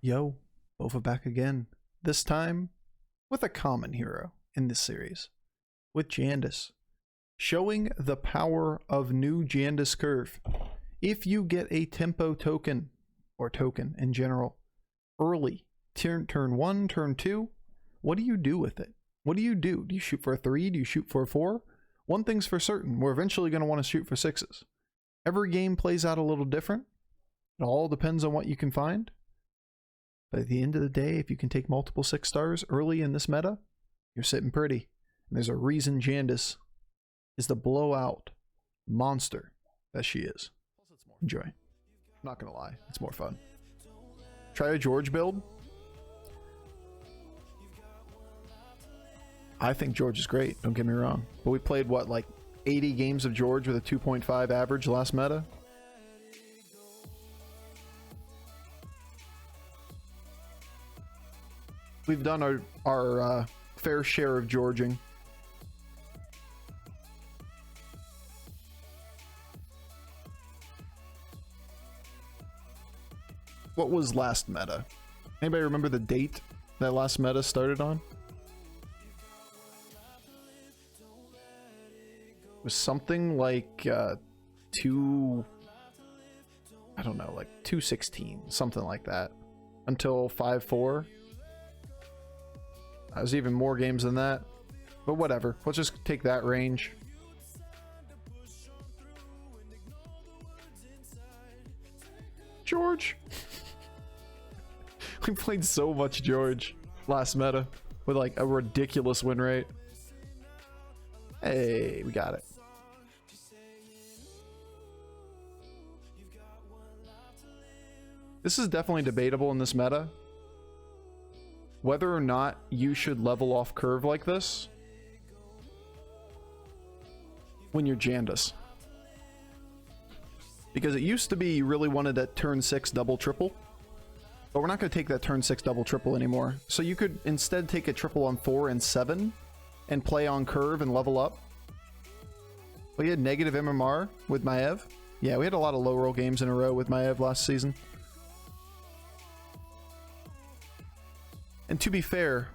Yo, Bofur back again. This time with a common hero in this series, with Jandice, showing the power of new Jandice curve. If you get a tempo token, or token in general, early, turn 1, turn 2, what do you do with it? What do you do? Do you shoot for a 3? Do you shoot for a 4? One thing's for certain, we're eventually going to want to shoot for 6s. Every game plays out a little different. It all depends on what you can find. But at the end of the day, if you can take multiple 6 stars early in this meta, you're sitting pretty. And there's a reason Jandice is the blowout monster that she is. Enjoy. I'm not gonna lie, it's more fun. Try a George build. I think George is great, don't get me wrong. But we played, what, like 80 games of George with a 2.5 average last meta? We've done our fair share of Georging. What was last meta? Anybody remember the date that last meta started on? It was something like I don't know, like 216, something like that, until 5-4. There's even more games than that, but whatever. Let's just take that range. George. We played so much George last meta with like a ridiculous win rate. Hey, we got it. This is definitely debatable in this meta, whether or not you should level off curve like this when you're Jandice. Because it used to be you really wanted that turn 6 double triple, but we're not going to take that turn 6 double triple anymore. So you could instead take a triple on 4 and 7 and play on curve and level up. We had negative MMR with Maev. Yeah, we had a lot of low roll games in a row with Maev last season. And to be fair,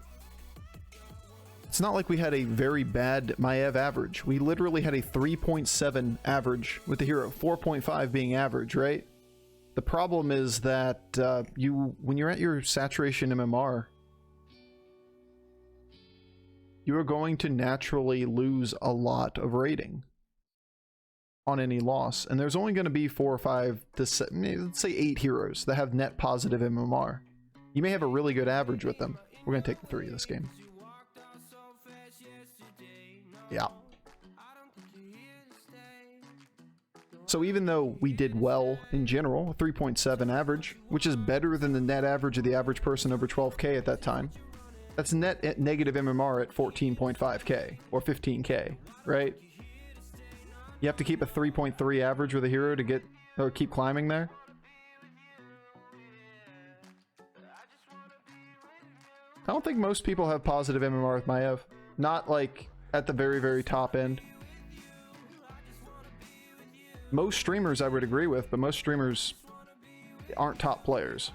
it's not like we had a very bad Maev average. We literally had a 3.7 average with the hero, 4.5 being average, right? The problem is that when you're at your saturation MMR, you are going to naturally lose a lot of rating on any loss. And there's only going to be 4 or 5 to let's say 8 heroes that have net positive MMR. You may have a really good average with them. We're going to take the 3 this game. Yeah. So even though we did well in general, 3.7 average, which is better than the net average of the average person over 12k at that time, that's net at negative MMR at 14.5k or 15k, right? You have to keep a 3.3 average with a hero to get or keep climbing there. I don't think most people have positive MMR with Maev. Not like at the very, very top end. Most streamers I would agree with, but most streamers aren't top players.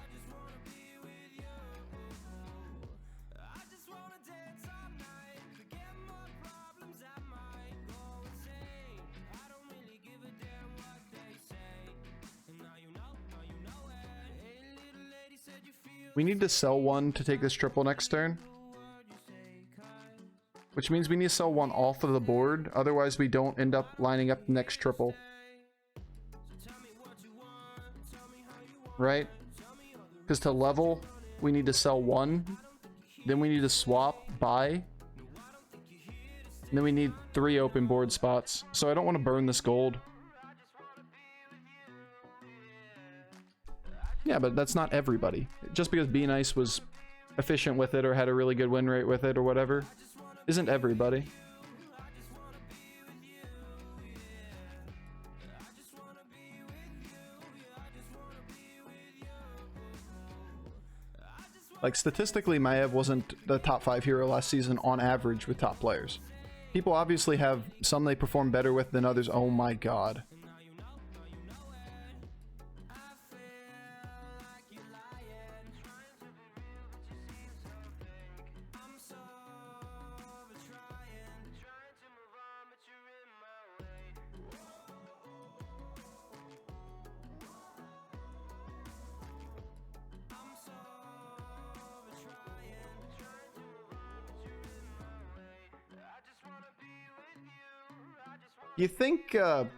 We need to sell 1 to take this triple next turn. Which means we need to sell 1 off of the board, otherwise we don't end up lining up the next triple. Right? Because to level, we need to sell 1. Then we need to swap, buy. And then we need 3 open board spots. So I don't want to burn this gold. Yeah, but that's not everybody. Just because Be Nice was efficient with it or had a really good win rate with it or whatever, isn't everybody. Like, statistically, Maev wasn't the top 5 hero last season on average with top players. People obviously have some they perform better with than others. Oh my god. You think 3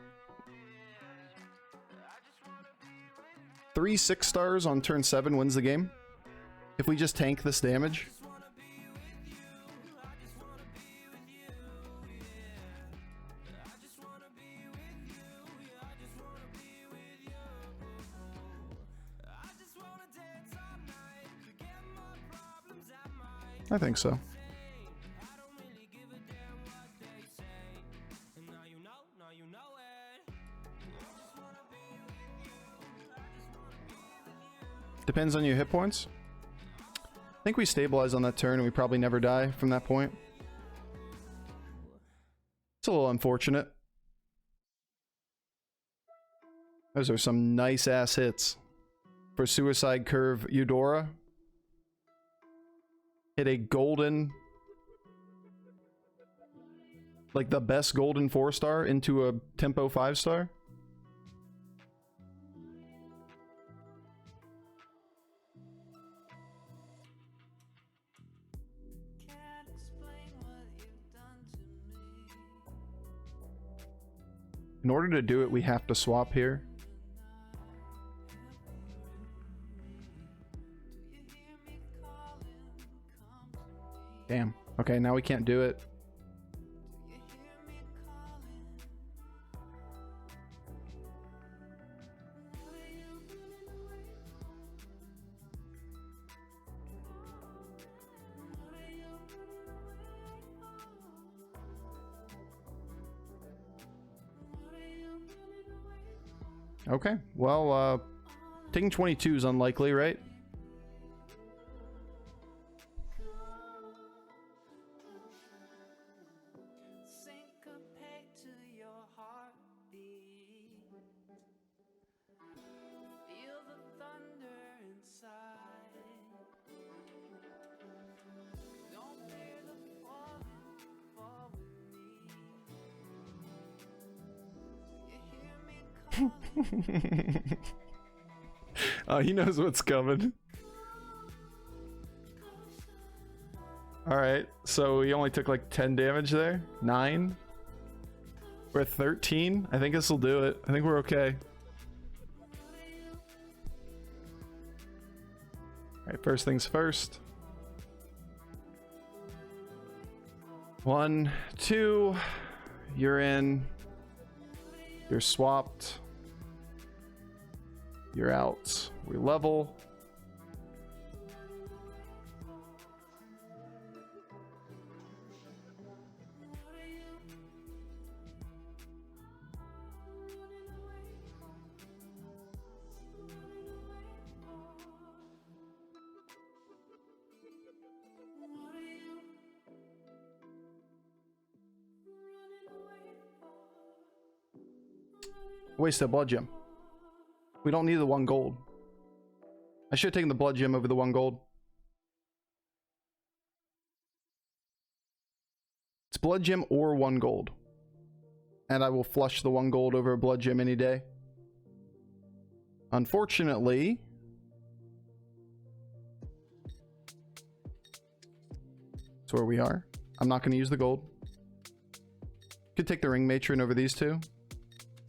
6-stars on turn 7 wins the game? If we just tank this damage? I think so. Depends on your hit points. I think we stabilize on that turn and we probably never die from that point. It's a little unfortunate. Those are some nice ass hits. For Suicide Curve Eudora. Hit a golden, like the best golden 4-star into a tempo 5-star. In order to do it, we have to swap here. Damn. Okay, now we can't do it. Okay, well, taking 22 is unlikely, right? Oh, he knows what's coming. Alright, so we only took like 10 damage there. 9. We're at 13. I think this will do it. I think we're okay. Alright, first things first. 1, 2. You're in. You're swapped. You're out. We level. Waste a blood gem. We don't need the 1 gold. I should have taken the blood gem over the 1 gold. It's blood gem or 1 gold. And I will flush the 1 gold over a blood gem any day. Unfortunately, that's where we are. I'm not going to use the gold. Could take the ring matron over these two.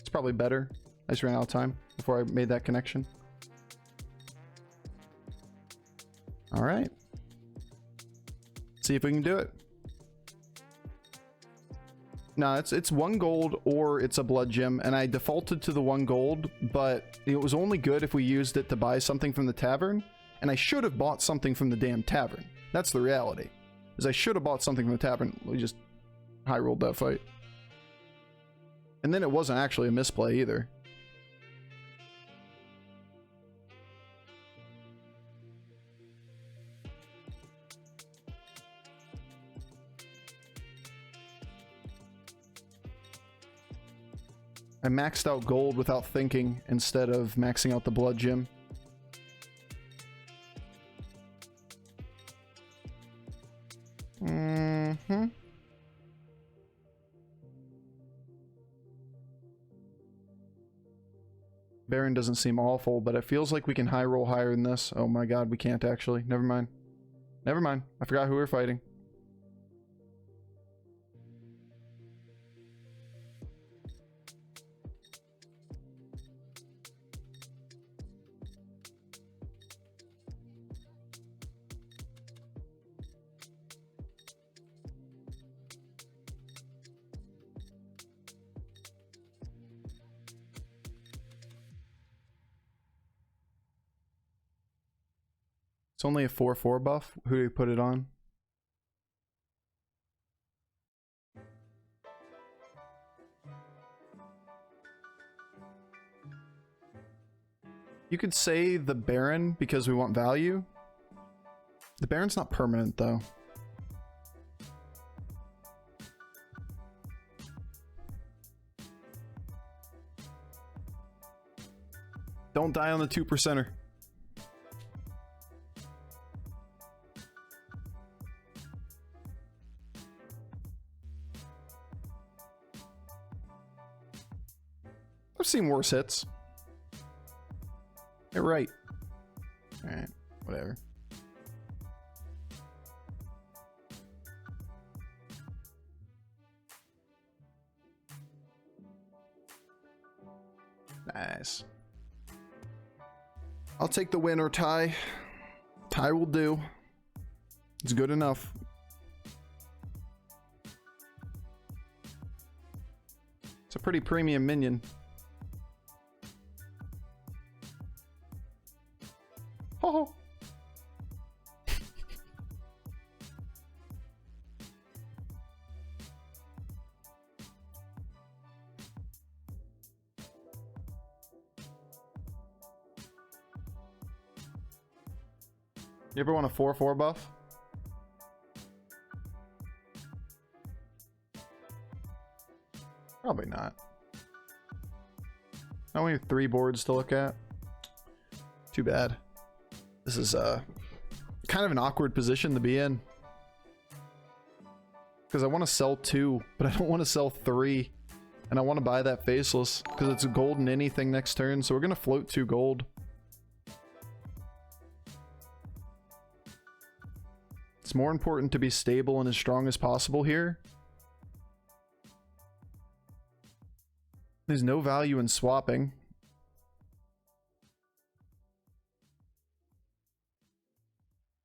It's probably better. I just ran out of time before I made that connection. All right. See if we can do it. No, it's 1 gold or it's a blood gem, and I defaulted to the 1 gold, but it was only good if we used it to buy something from the tavern, and I should have bought something from the damn tavern. That's the reality. Is I should have bought something from the tavern. We just high rolled that fight. And then it wasn't actually a misplay either. I maxed out gold without thinking instead of maxing out the blood gem. Baron doesn't seem awful, but it feels like we can high roll higher than this. Oh my god, we can't actually. Never mind. Never mind. I forgot who we're fighting. It's only a 4/4 buff. Who do you put it on? You could say the Baron because we want value. The Baron's not permanent though. Don't die on the 2%er. I've seen worse hits. You're right. Alright, whatever. Nice. I'll take the win or tie. Tie will do. It's good enough. It's a pretty premium minion. Oh. You ever want a 4/4 buff? Probably not. Now we have 3 boards to look at. Too bad. This is kind of an awkward position to be in. Because I want to sell 2, but I don't want to sell 3. And I want to buy that Faceless, because it's gold in anything next turn, so we're going to float 2 gold. It's more important to be stable and as strong as possible here. There's no value in swapping.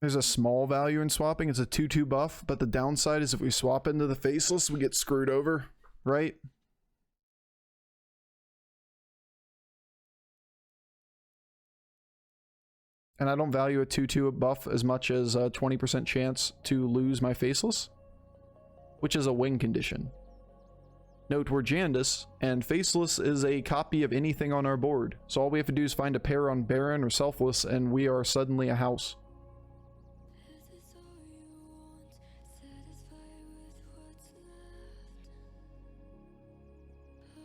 There's a small value in swapping. It's a 2/2 buff, but the downside is if we swap into the Faceless, we get screwed over, right? And I don't value a 2/2 buff as much as a 20% chance to lose my Faceless, which is a win condition. Note we're Jandice, and Faceless is a copy of anything on our board. So all we have to do is find a pair on Baron or Selfless, and we are suddenly a house.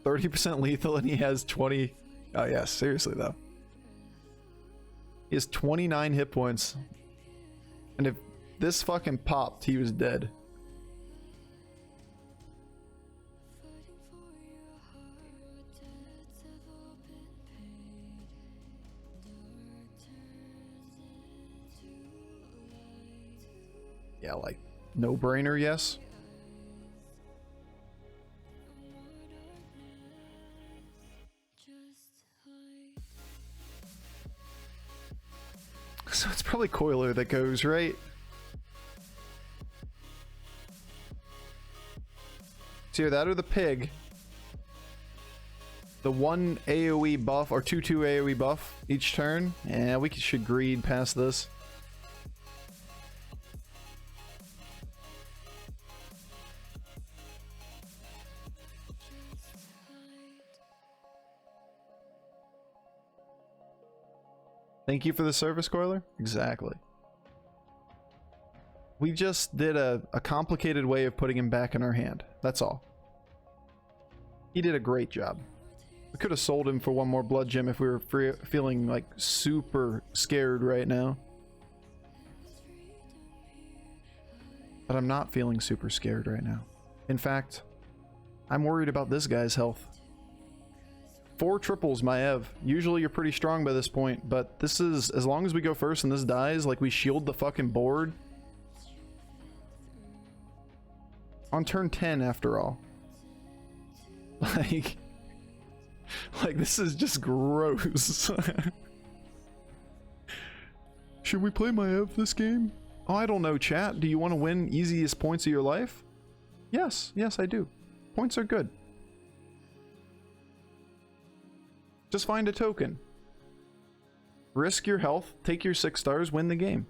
30% lethal and he has 20. Oh yeah, seriously though. He has 29 hit points. And if this fucking popped, he was dead. Yeah, like, no-brainer, yes. So it's probably Coiler that goes, right? It's either that or the Pig. The 1 AoE buff, or 2/2 AoE buff each turn. Yeah, we should greed past this. Thank you for the service, Coiler. Exactly. We just did a complicated way of putting him back in our hand. That's all. He did a great job. We could have sold him for 1 more blood gem if we were feeling like super scared right now. But I'm not feeling super scared right now. In fact, I'm worried about this guy's health. 4 triples, my Ev. Usually you're pretty strong by this point, but this is, as long as we go first and this dies, like we shield the fucking board. On turn 10, after all. Like this is just gross. Should we play my Ev this game? Oh, I don't know, chat. Do you want to win easiest points of your life? Yes, yes I do. Points are good. Just find a token. Risk your health, take your 6 stars, win the game.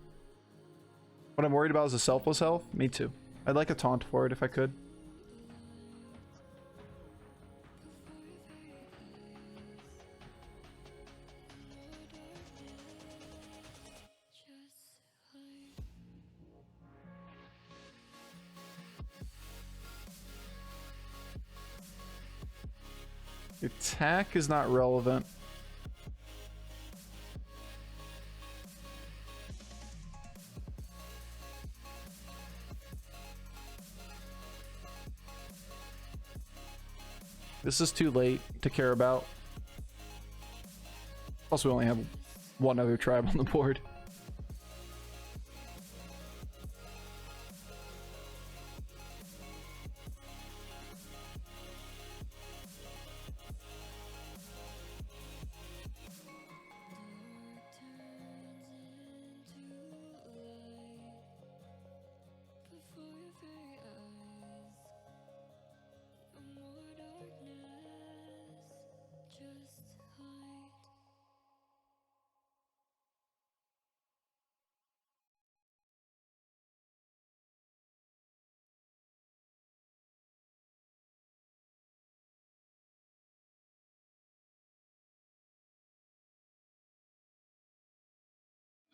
What I'm worried about is the selfless health. Me too. I'd like a taunt for it if I could. Attack is not relevant. This is too late to care about. Plus, we only have one other tribe on the board.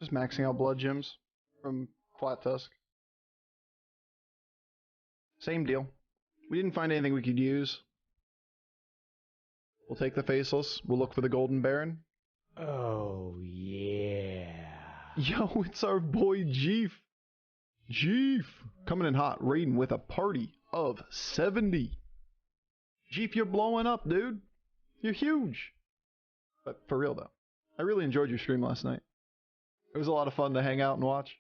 Just maxing out blood gems from Flat Tusk. Same deal. We didn't find anything we could use. We'll take the Faceless. We'll look for the Golden Baron. Oh, yeah. Yo, it's our boy Jeef. Jeef! Coming in hot, raiding with a party of 70. Jeef, you're blowing up, dude. You're huge. But for real, though, I really enjoyed your stream last night. It was a lot of fun to hang out and watch.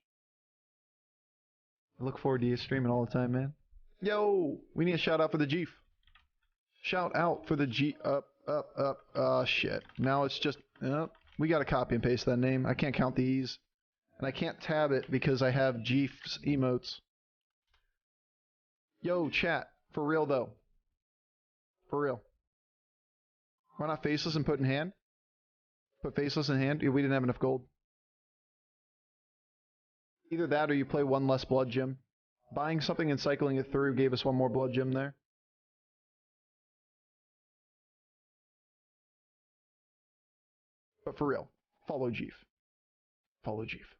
I look forward to you streaming all the time, man. Yo, we need a shout out for the Jeef. Shout out for the G. Shit. Now it's just. We gotta copy and paste that name. I can't count the E's. And I can't tab it because I have Jeef's emotes. Yo, chat. For real, though. For real. Why not Faceless and put in hand? Put Faceless in hand? We didn't have enough gold. Either that or you play one less blood gem. Buying something and cycling it through gave us one more blood gem there. But for real, follow Jeef. Follow Jeef.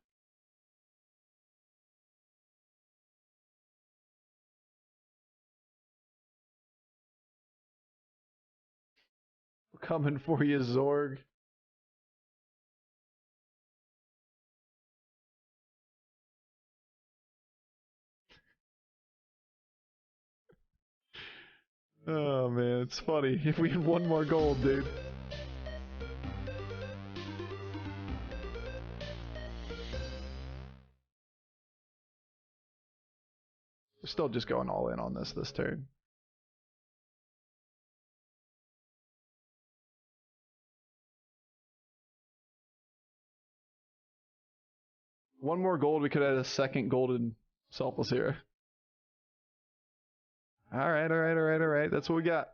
We're coming for you, Zorg. Oh man, it's funny. If we had one more gold, dude. We're still just going all in on this turn. One more gold, we could add a second golden selfless here. Alright. That's what we got.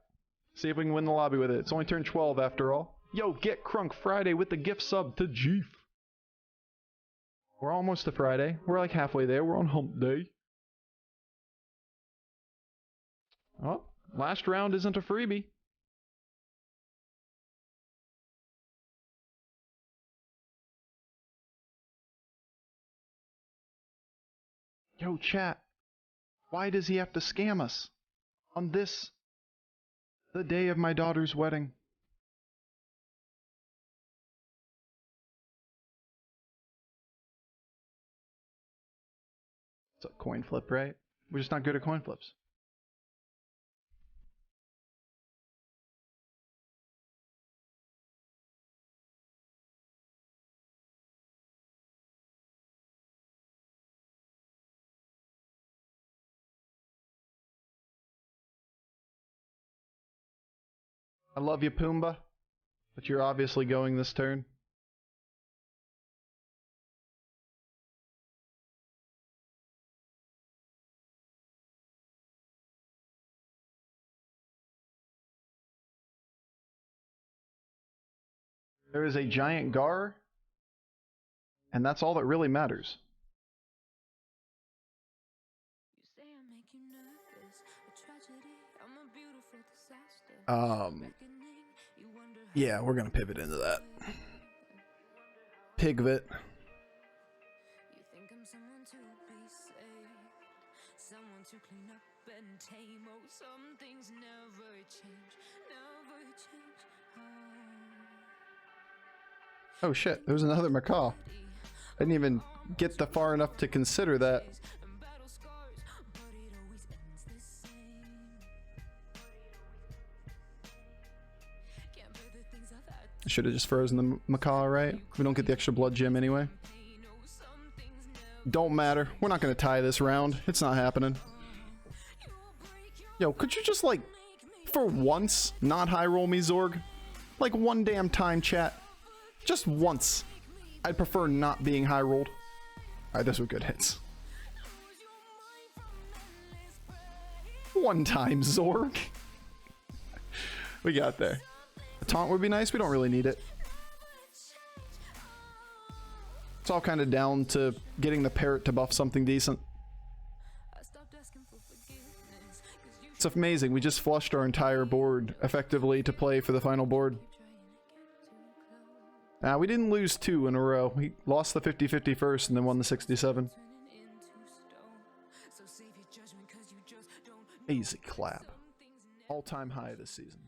See if we can win the lobby with it. It's only turn 12 after all. Yo, get Crunk Friday with the gift sub to Jeef. We're almost to Friday. We're like halfway there. We're on hump day. Oh, last round isn't a freebie. Yo, chat. Why does he have to scam us? On this, the day of my daughter's wedding. It's a coin flip, right? We're just not good at coin flips. I love you, Pumbaa, but you're obviously going this turn. There is a giant Gar, and that's all that really matters. Yeah, we're gonna pivot into that. Pigvit. You think I'm someone to be saved, someone to clean up and tame. Oh, some things never change, never change. Oh shit, there's another macaw. I didn't even get the far enough to consider that. And battle scars, but it always ends the same. Can't bear the things I've had. I should have just frozen the macaw, right? We don't get the extra blood gem anyway. Pain, oh, some things never. Don't matter. We're not gonna tie this round. It's not happening. Yo, could you just like, for once, not high roll me, Zorg? Like one damn time, chat. Just once. I'd prefer not being high rolled. Alright, those were good hits. One time, Zorg. We got there. A taunt would be nice. We don't really need it. It's all kind of down to getting the parrot to buff something decent. I stopped asking for forgiveness, 'cause you It's amazing. We just flushed our entire board effectively to play for the final board. We didn't lose 2 in a row. We lost the 50-50 first and then won the 67. turning into stone. So save your judgment, 'cause you just don't. Easy clap. All-time high this season.